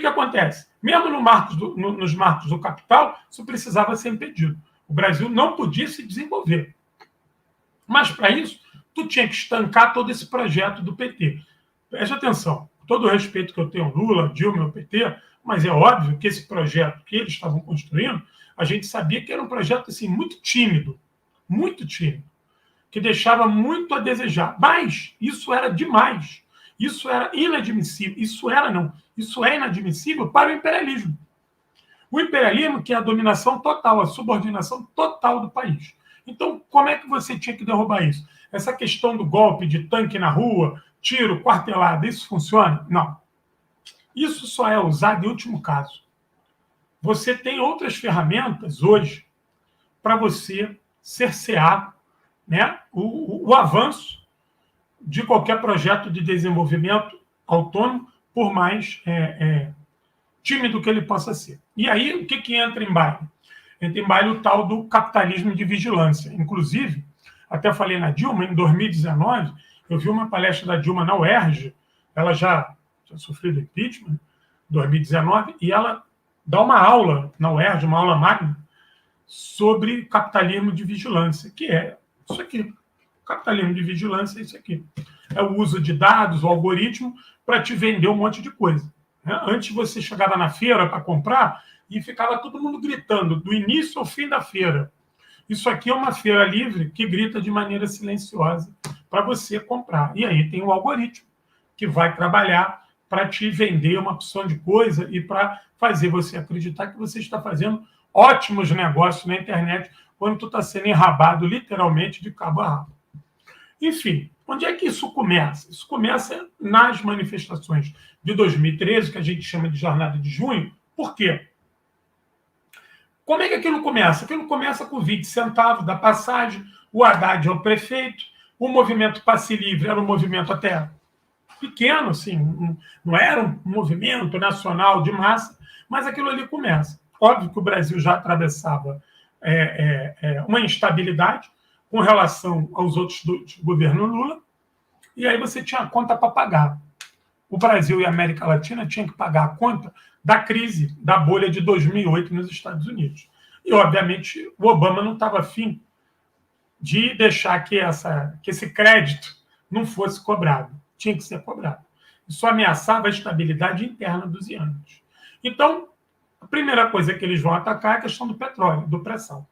que acontece? Mesmo nos marcos do capital, isso precisava ser impedido. O Brasil não podia se desenvolver. Mas, para isso, tu tinha que estancar todo esse projeto do PT. Preste atenção, com todo o respeito que eu tenho ao Lula, Dilma e ao PT, mas é óbvio que esse projeto que eles estavam construindo, a gente sabia que era um projeto assim, muito tímido, que deixava muito a desejar. Mas isso era demais. Isso era inadmissível. Isso é inadmissível para o imperialismo. O imperialismo que é a dominação total, a subordinação total do país. Então, como é que você tinha que derrubar isso? Essa questão do golpe de tanque na rua, tiro, quartelada, isso funciona? Não. Isso só é usado em último caso. Você tem outras ferramentas hoje para você cercear, né, o avanço de qualquer projeto de desenvolvimento autônomo, por mais tímido que ele possa ser. E aí, o que entra em baile? Entra em baile o tal do capitalismo de vigilância. Inclusive, até falei na Dilma, em 2019, eu vi uma palestra da Dilma na UERJ, ela já sofreu impeachment, em 2019, e ela dá uma aula na UERJ, uma aula magna, sobre capitalismo de vigilância, que é isso aqui. Capitalismo de vigilância é isso aqui. É o uso de dados, o algoritmo, para te vender um monte de coisa. Antes você chegava na feira para comprar e ficava todo mundo gritando, do início ao fim da feira. Isso aqui é uma feira livre que grita de maneira silenciosa para você comprar. E aí tem o algoritmo que vai trabalhar para te vender uma opção de coisa e para fazer você acreditar que você está fazendo ótimos negócios na internet quando tu está sendo enrabado literalmente de cabo a rabo. Enfim, onde é que isso começa? Isso começa nas manifestações de 2013, que a gente chama de Jornada de Junho. Por quê? Como é que aquilo começa? Aquilo começa com 20 centavos da passagem, o Haddad é o prefeito, o movimento Passe Livre era um movimento até pequeno, assim, não era um movimento nacional de massa, mas aquilo ali começa. Óbvio que o Brasil já atravessava uma instabilidade com relação aos outros do governo Lula, e aí você tinha a conta para pagar. O Brasil e a América Latina tinham que pagar a conta da crise, da bolha de 2008 nos Estados Unidos. E, obviamente, o Obama não estava afim de deixar que esse crédito não fosse cobrado. Tinha que ser cobrado. Isso ameaçava a estabilidade interna dos ienes. Então, a primeira coisa que eles vão atacar é a questão do petróleo, do pré-sal.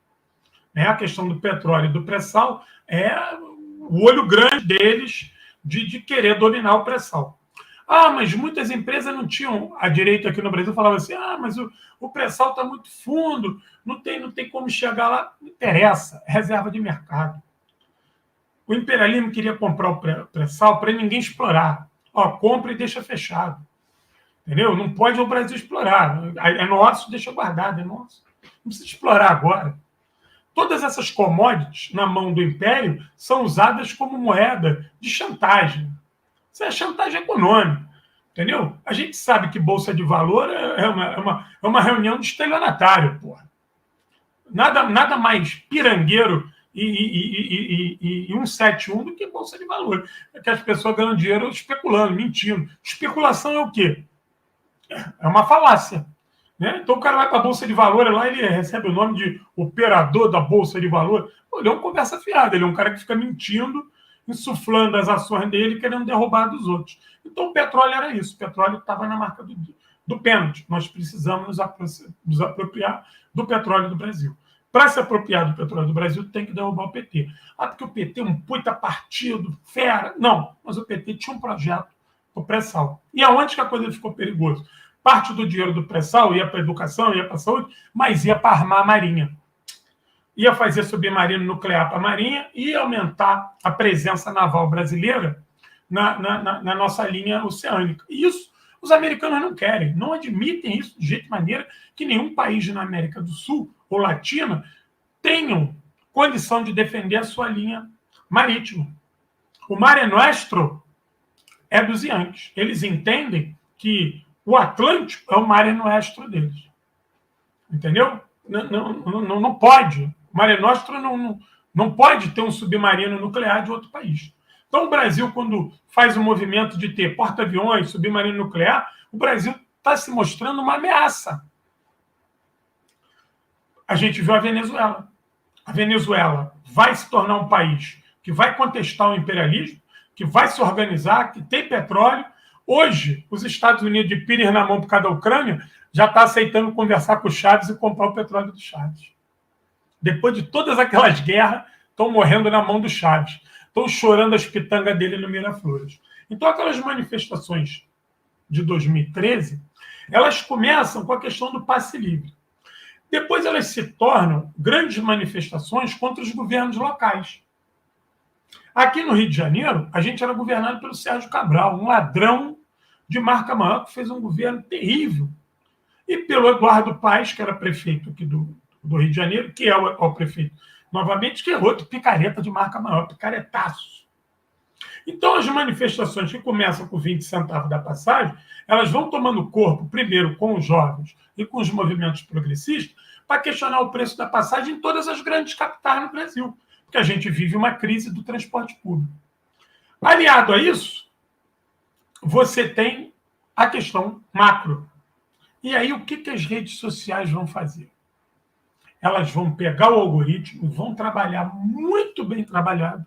A questão do petróleo e do pré-sal é o olho grande deles de querer dominar o pré-sal. Mas muitas empresas não tinham a direito aqui no Brasil, falava assim, mas o pré-sal está muito fundo, não tem como chegar lá. Não interessa, é reserva de mercado. O imperialismo queria comprar o pré-sal para ninguém explorar. Compra e deixa fechado. Entendeu? Não pode o Brasil explorar. É nosso, deixa guardado, é nosso. Não precisa explorar agora. Todas essas commodities na mão do império são usadas como moeda de chantagem. Isso é chantagem econômica, entendeu? A gente sabe que Bolsa de Valor é uma reunião de estelionatário, porra. Nada mais pirangueiro e 171 do que Bolsa de Valor. É que as pessoas ganham dinheiro especulando, mentindo. Especulação é o quê? É uma falácia. Né? Então o cara vai para a Bolsa de Valor, lá ele recebe o nome de operador da Bolsa de Valor. Ele é um conversa fiada, ele é um cara que fica mentindo, insuflando as ações dele, querendo derrubar dos outros. Então o petróleo era isso, o petróleo estava na marca do pênalti. Nós precisamos nos apropriar do petróleo do Brasil. Para se apropriar do petróleo do Brasil, tem que derrubar o PT. Porque o PT é um puta partido, fera. Não, mas o PT tinha um projeto para o pré-sal. E aonde que a coisa ficou perigosa? Parte do dinheiro do pré-sal ia para a educação, ia para a saúde, mas ia para armar a Marinha. Ia fazer submarino nuclear para a Marinha e aumentar a presença naval brasileira na nossa linha oceânica. E isso os americanos não querem, não admitem isso de jeito e maneira que nenhum país na América do Sul ou Latina tenham condição de defender a sua linha marítima. O Mare Nostrum é dos Yankees. Eles entendem que o Atlântico é o Mare Nostrum deles. Entendeu? Não pode. O Mare Nostrum não pode ter um submarino nuclear de outro país. Então, o Brasil, quando faz o movimento de ter porta-aviões, submarino nuclear, o Brasil está se mostrando uma ameaça. A gente viu a Venezuela. A Venezuela vai se tornar um país que vai contestar o imperialismo, que vai se organizar, que tem petróleo. Hoje, os Estados Unidos, de pires na mão por causa da Ucrânia, já está aceitando conversar com o Chaves e comprar o petróleo do Chaves. Depois de todas aquelas guerras, estão morrendo na mão do Chaves. Estão chorando as pitangas dele no Miraflores. Então, aquelas manifestações de 2013, elas começam com a questão do passe livre. Depois elas se tornam grandes manifestações contra os governos locais. Aqui no Rio de Janeiro, a gente era governado pelo Sérgio Cabral, um ladrão de marca maior que fez um governo terrível. E pelo Eduardo Paes, que era prefeito aqui do Rio de Janeiro, que é o prefeito novamente, que é outro picareta de marca maior, picaretaço. Então, as manifestações que começam com 20 centavos da passagem, elas vão tomando corpo, primeiro, com os jovens e com os movimentos progressistas, para questionar o preço da passagem em todas as grandes capitais no Brasil, porque a gente vive uma crise do transporte público. Aliado a isso, você tem a questão macro. E aí, o que as redes sociais vão fazer? Elas vão pegar o algoritmo, vão trabalhar muito bem trabalhado,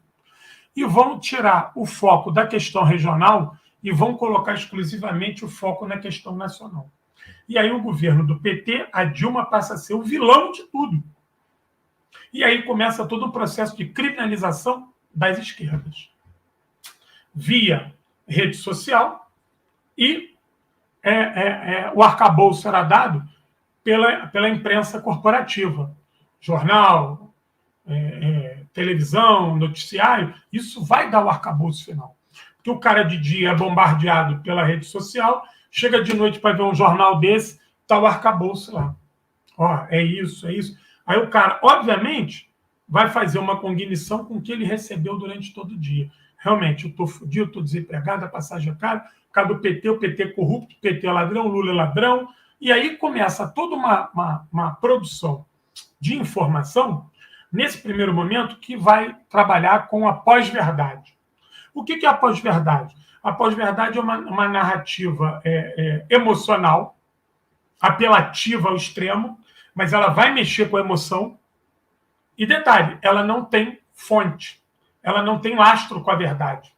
e vão tirar o foco da questão regional e vão colocar exclusivamente o foco na questão nacional. E aí o governo do PT, a Dilma, passa a ser o vilão de tudo. E aí começa todo um processo de criminalização das esquerdas, via rede social, e o arcabouço era dado pela imprensa corporativa, jornal, televisão, noticiário. Isso vai dar o arcabouço final. Porque o cara de dia é bombardeado pela rede social, chega de noite para ver um jornal desse, está o arcabouço lá. Ó, é isso, é isso. Aí o cara, obviamente, vai fazer uma cognição com o que ele recebeu durante todo o dia. Realmente, eu estou fodido, estou desempregado, a passagem é cara, por causa do PT, o PT é corrupto, o PT é ladrão, o Lula é ladrão. E aí começa toda uma produção de informação, nesse primeiro momento, que vai trabalhar com a pós-verdade. O que é a pós-verdade? A pós-verdade é uma narrativa emocional, apelativa ao extremo, mas ela vai mexer com a emoção. E detalhe, ela não tem fonte, ela não tem lastro com a verdade.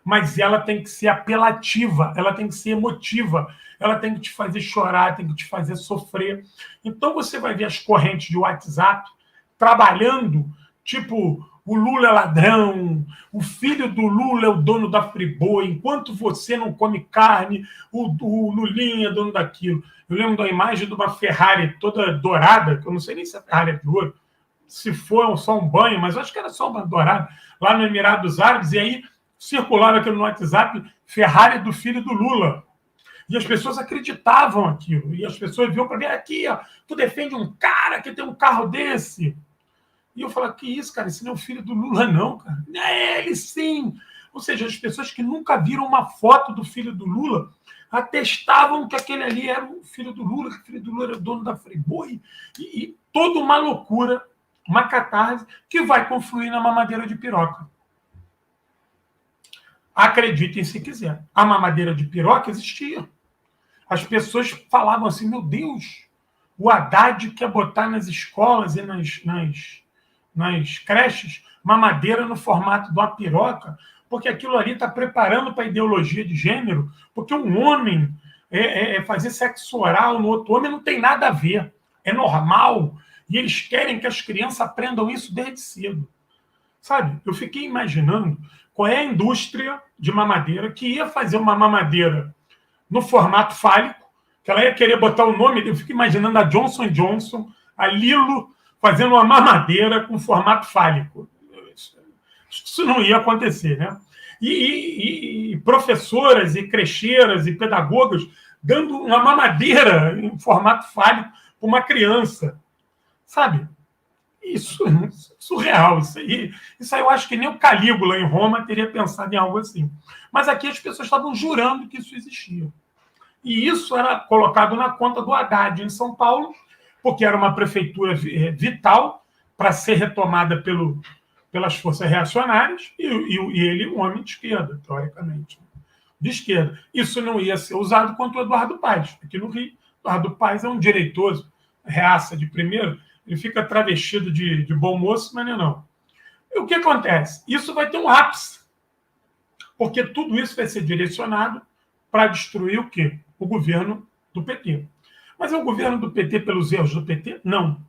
Mas ela tem que ser apelativa, ela tem que ser emotiva, ela tem que te fazer chorar, tem que te fazer sofrer. Então você vai ver as correntes de WhatsApp trabalhando, tipo, o Lula é ladrão, o filho do Lula é o dono da Friboi, enquanto você não come carne, o Lulinha é dono daquilo. Eu lembro da imagem de uma Ferrari toda dourada, que eu não sei nem se a Ferrari é de ouro, se for só um banho, mas eu acho que era só uma dourada, lá no Emirados Árabes, e aí circulava aquilo no WhatsApp, Ferrari do filho do Lula. E as pessoas acreditavam aquilo. E as pessoas viam para mim, aqui, ó, tu defende um cara que tem um carro desse. E eu falava, que isso, cara? Esse não é o filho do Lula, não, cara. É ele, sim. Ou seja, as pessoas que nunca viram uma foto do filho do Lula atestavam que aquele ali era o filho do Lula, que o filho do Lula era o dono da Friboi. E toda uma loucura, uma catarse, que vai confluir na mamadeira de piroca. Acreditem se quiser. A mamadeira de piroca existia. As pessoas falavam assim, meu Deus, o Haddad quer botar nas escolas e nas creches mamadeira no formato de uma piroca, porque aquilo ali está preparando para a ideologia de gênero, porque um homem fazer sexo oral no outro homem não tem nada a ver. É normal. E eles querem que as crianças aprendam isso desde cedo. Sabe? Eu fiquei imaginando qual é a indústria de mamadeira que ia fazer uma mamadeira no formato fálico, que ela ia querer botar o nome, eu fico imaginando a Johnson & Johnson, a Lilo, fazendo uma mamadeira com formato fálico. Isso não ia acontecer, né? E professoras, e crecheiras, e pedagogas dando uma mamadeira em formato fálico para uma criança. Sabe? Isso é surreal. Isso aí eu acho que nem o Calígula em Roma teria pensado em algo assim. Mas aqui as pessoas estavam jurando que isso existia. E isso era colocado na conta do Haddad em São Paulo, porque era uma prefeitura vital para ser retomada pelas forças reacionárias, e ele um homem de esquerda, teoricamente. de esquerda. Isso não ia ser usado contra o Eduardo Paes. Aqui no Rio, Eduardo Paes é um direitoso, reaça de primeiro, ele fica travestido de bom moço, mas não. E o que acontece? Isso vai ter um ápice, porque tudo isso vai ser direcionado para destruir o quê? O governo do PT. Mas é o governo do PT pelos erros do PT? Não.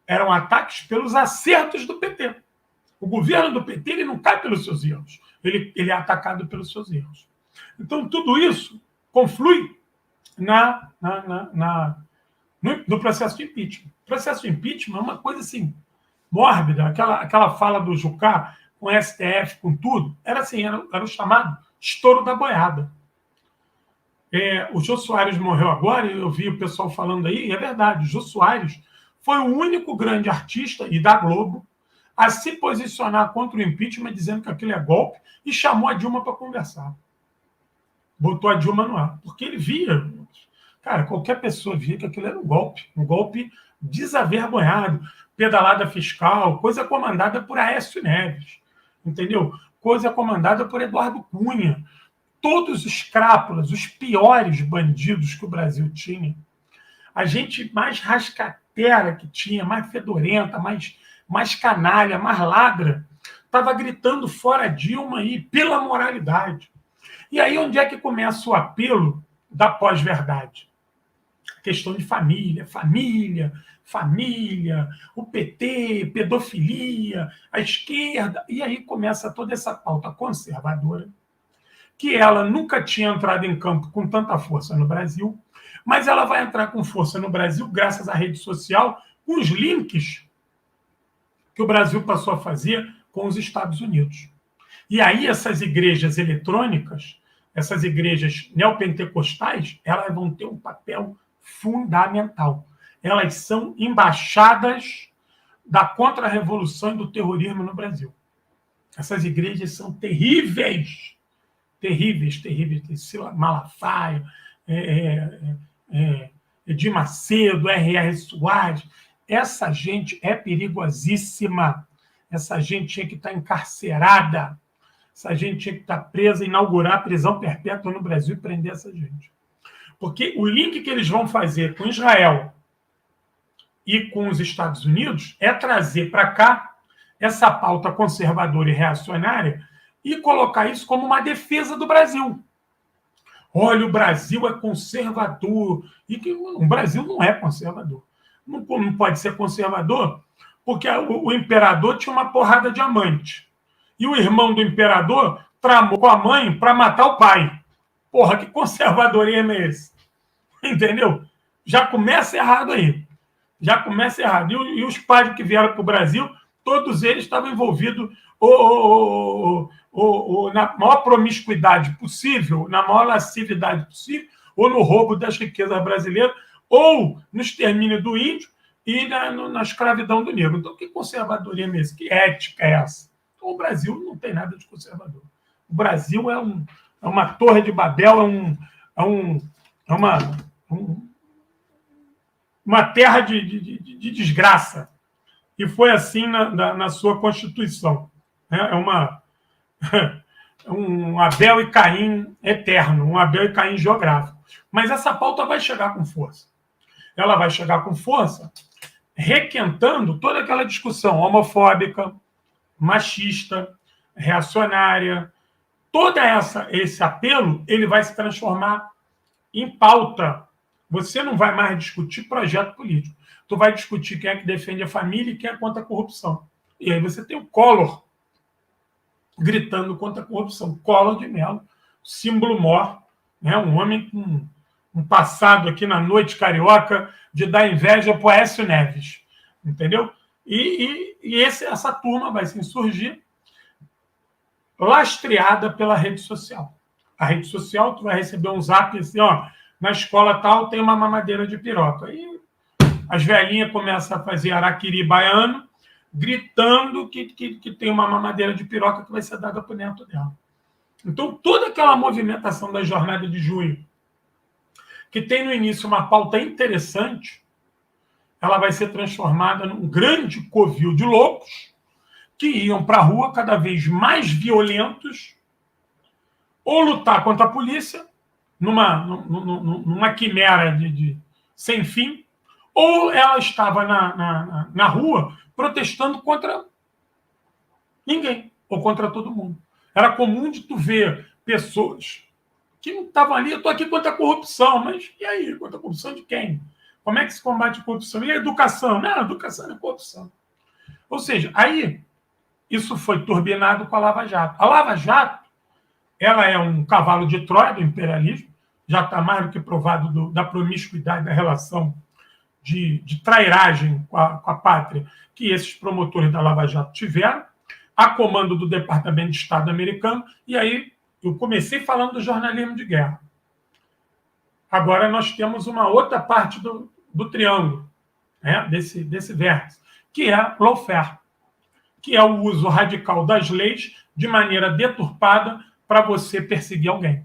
Eram ataques pelos acertos do PT. O governo do PT ele não cai pelos seus erros. Ele é atacado pelos seus erros. Então, tudo isso conflui no processo de impeachment. O processo de impeachment é uma coisa assim, mórbida. Aquela fala do Jucá com o STF, com tudo, era assim, era o chamado estouro da boiada. O Jô Soares morreu agora, e eu vi o pessoal falando aí, e é verdade, o Jô Soares foi o único grande artista, e da Globo, a se posicionar contra o impeachment, dizendo que aquilo é golpe, e chamou a Dilma para conversar. Botou a Dilma no ar, porque ele via, cara, qualquer pessoa via que aquilo era um golpe desavergonhado, pedalada fiscal, coisa comandada por Aécio Neves, entendeu? Coisa comandada por Eduardo Cunha. Todos os crápulas, os piores bandidos que o Brasil tinha, a gente mais rascatera que tinha, mais fedorenta, mais canalha, mais ladra, estava gritando fora Dilma aí, pela moralidade. E aí onde é que começa o apelo da pós-verdade? A questão de família, o PT, pedofilia, a esquerda, e aí começa toda essa pauta conservadora, que ela nunca tinha entrado em campo com tanta força no Brasil, mas ela vai entrar com força no Brasil graças à rede social, com os links que o Brasil passou a fazer com os Estados Unidos. E aí essas igrejas eletrônicas, essas igrejas neopentecostais, elas vão ter um papel fundamental. Elas são embaixadas da contra-revolução e do terrorismo no Brasil. Essas igrejas são terríveis. Terríveis. Sila Malafaia, Edir Macedo, R.R. Soares. Essa gente é perigosíssima. Essa gente tinha que estar encarcerada. Essa gente tinha que estar presa, inaugurar a prisão perpétua no Brasil e prender essa gente. Porque o link que eles vão fazer com Israel e com os Estados Unidos é trazer para cá essa pauta conservadora e reacionária e colocar isso como uma defesa do Brasil. Olha, o Brasil é conservador. E que o Brasil não é conservador. Não pode ser conservador porque o imperador tinha uma porrada de amante. E o irmão do imperador tramou com a mãe para matar o pai. Porra, que conservadorismo é esse? Entendeu? Já começa errado aí. Já começa errado. E os padres que vieram para o Brasil, todos eles estavam envolvidos na maior promiscuidade possível, na maior lascividade possível, ou no roubo das riquezas brasileiras, ou no extermínio do índio e na escravidão do negro. Então, que conservadorismo é esse? Que ética é essa? Então, o Brasil não tem nada de conservador. O Brasil é uma torre de Babel, é uma terra de desgraça. E foi assim na sua Constituição. É um Abel e Caim eterno, um Abel e Caim geográfico. Mas essa pauta vai chegar com força. Ela vai chegar com força requentando toda aquela discussão homofóbica, machista, reacionária. Todo esse apelo ele vai se transformar em pauta. Você não vai mais discutir projeto político. Tu vai discutir quem é que defende a família e quem é contra a corrupção. E aí você tem o Collor gritando contra a corrupção. Collor de Mello, símbolo mor, né? Um homem com um passado aqui na noite carioca de dar inveja para o Aécio Neves. Entendeu? E essa turma vai se insurgir lastreada pela rede social. A rede social, tu vai receber um zap assim, ó, na escola tal tem uma mamadeira de piroca. Aí as velhinhas começam a fazer araquiri baiano, gritando que tem uma mamadeira de piroca que vai ser dada para o neto dela. Então, toda aquela movimentação da jornada de junho, que tem no início uma pauta interessante, ela vai ser transformada num grande covil de loucos que iam para a rua cada vez mais violentos, ou lutar contra a polícia, numa quimera sem fim, ou ela estava na rua protestando contra ninguém, ou contra todo mundo. Era comum de tu ver pessoas que não estavam ali, eu estou aqui contra a corrupção, mas e aí? Contra a corrupção de quem? Como é que se combate a corrupção? E a educação? Não, a educação não é corrupção. Ou seja, aí isso foi turbinado com a Lava Jato. A Lava Jato, ela é um cavalo de Troia do imperialismo, já está mais do que provado da promiscuidade da relação de trairagem com a pátria que esses promotores da Lava Jato tiveram, a comando do Departamento de Estado americano, e aí eu comecei falando do jornalismo de guerra. Agora nós temos uma outra parte do triângulo, né, desse vértice, que é lawfare, que é o uso radical das leis de maneira deturpada para você perseguir alguém.